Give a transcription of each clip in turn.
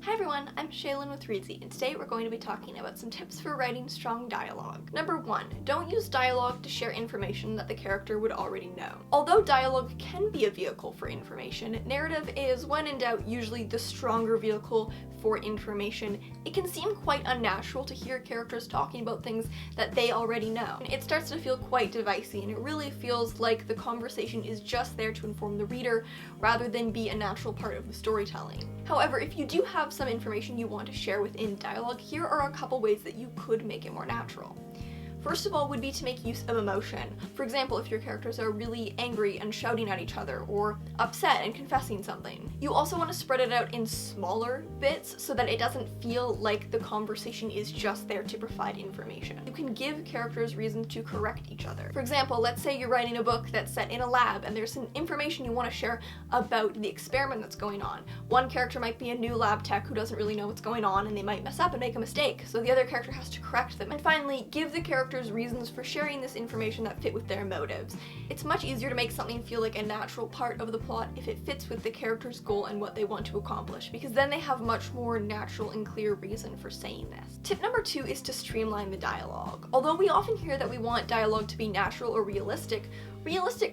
Hi everyone, I'm Shaylin with Reedsy, and today we're going to be talking about some tips for writing strong dialogue. Number 1, don't use dialogue to share information that the character would already know. Although dialogue can be a vehicle for information, narrative is, when in doubt, usually the stronger vehicle for information. It can seem quite unnatural to hear characters talking about things that they already know. It starts to feel quite divisive, and it really feels like the conversation is just there to inform the reader rather than be a natural part of the storytelling. However, if you do have some information you want to share within dialogue, here are a couple ways that you could make it more natural. First of all would be to make use of emotion. For example, if your characters are really angry and shouting at each other, or upset and confessing something. You also want to spread it out in smaller bits so that it doesn't feel like the conversation is just there to provide information. You can give characters reasons to correct each other. For example, let's say you're writing a book that's set in a lab and there's some information you want to share about the experiment that's going on. One character might be a new lab tech who doesn't really know what's going on, and they might mess up and make a mistake, so the other character has to correct them. And finally, give the characters reasons for sharing this information that fit with their motives. It's much easier to make something feel like a natural part of the plot if it fits with the character's goal and what they want to accomplish, because then they have much more natural and clear reason for saying this. Tip number 2 is to streamline the dialogue. Although we often hear that we want dialogue to be natural or realistic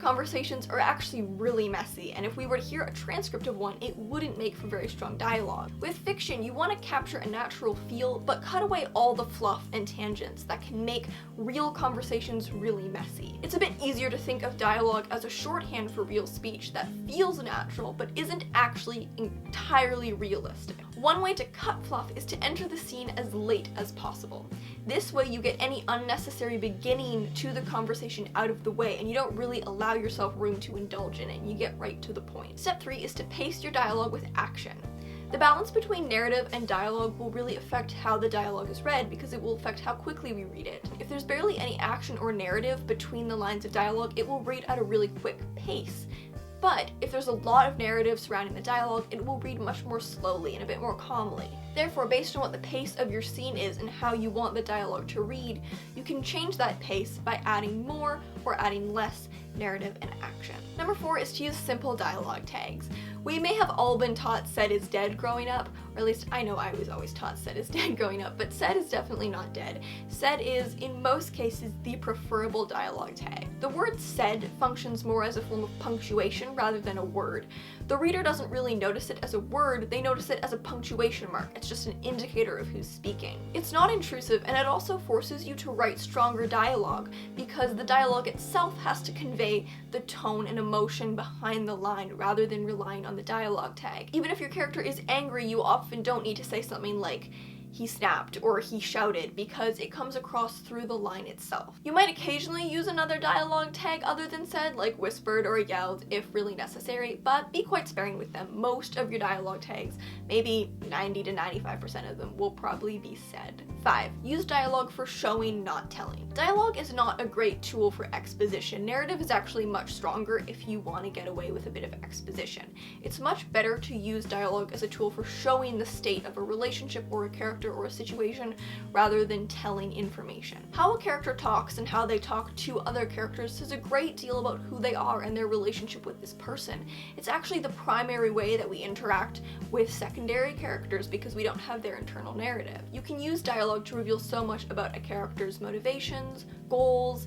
conversations are actually really messy, and if we were to hear a transcript of one, it wouldn't make for very strong dialogue. With fiction, you want to capture a natural feel, but cut away all the fluff and tangents that can make real conversations really messy. It's a bit easier to think of dialogue as a shorthand for real speech that feels natural, but isn't actually entirely realistic. One way to cut fluff is to enter the scene as late as possible. This way you get any unnecessary beginning to the conversation out of the way, and you don't really allow yourself room to indulge in it, and you get right to the point. Step 3 is to pace your dialogue with action. The balance between narrative and dialogue will really affect how the dialogue is read, because it will affect how quickly we read it. If there's barely any action or narrative between the lines of dialogue, it will read at a really quick pace. But if there's a lot of narrative surrounding the dialogue, it will read much more slowly and a bit more calmly. Therefore, based on what the pace of your scene is and how you want the dialogue to read, you can change that pace by adding more or adding less narrative and action. Number 4 is to use simple dialogue tags. We may have all been taught "said is dead" growing up, or at least I know I was always taught "said is dead" growing up, but "said" is definitely not dead. "Said" is, in most cases, the preferable dialogue tag. The word "said" functions more as a form of punctuation rather than a word. The reader doesn't really notice it as a word, they notice it as a punctuation mark. It's just an indicator of who's speaking. It's not intrusive, and it also forces you to write stronger dialogue, because the dialogue itself has to convey the tone and emotion behind the line rather than relying on the dialogue tag. Even if your character is angry, you often don't need to say something like "he snapped" or "he shouted," because it comes across through the line itself. You might occasionally use another dialogue tag other than "said," like whispered or yelled if really necessary, but be quite sparing with them. Most of your dialogue tags, maybe 90 to 95% of them, will probably be "said." 5. Use dialogue for showing, not telling. Dialogue is not a great tool for exposition. Narrative is actually much stronger if you want to get away with a bit of exposition. It's much better to use dialogue as a tool for showing the state of a relationship or a character or a situation rather than telling information. How a character talks and how they talk to other characters says a great deal about who they are and their relationship with this person. It's actually the primary way that we interact with secondary characters because we don't have their internal narrative. You can use dialogue to reveal so much about a character's motivations, goals,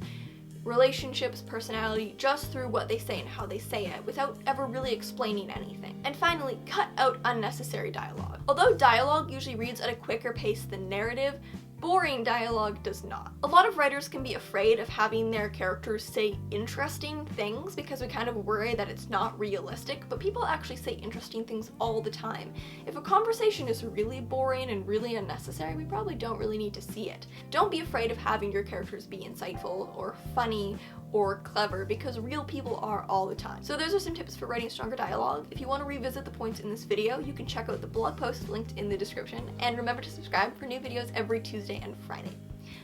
relationships, personality, just through what they say and how they say it, without ever really explaining anything. And finally, cut out unnecessary dialogue. Although dialogue usually reads at a quicker pace than narrative, boring dialogue does not. A lot of writers can be afraid of having their characters say interesting things because we kind of worry that it's not realistic, but people actually say interesting things all the time. If a conversation is really boring and really unnecessary, we probably don't really need to see it. Don't be afraid of having your characters be insightful or funny or clever, because real people are all the time. So those are some tips for writing stronger dialogue. If you want to revisit the points in this video, you can check out the blog post linked in the description, and remember to subscribe for new videos every Tuesday and Friday.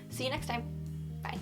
See you next time. Bye.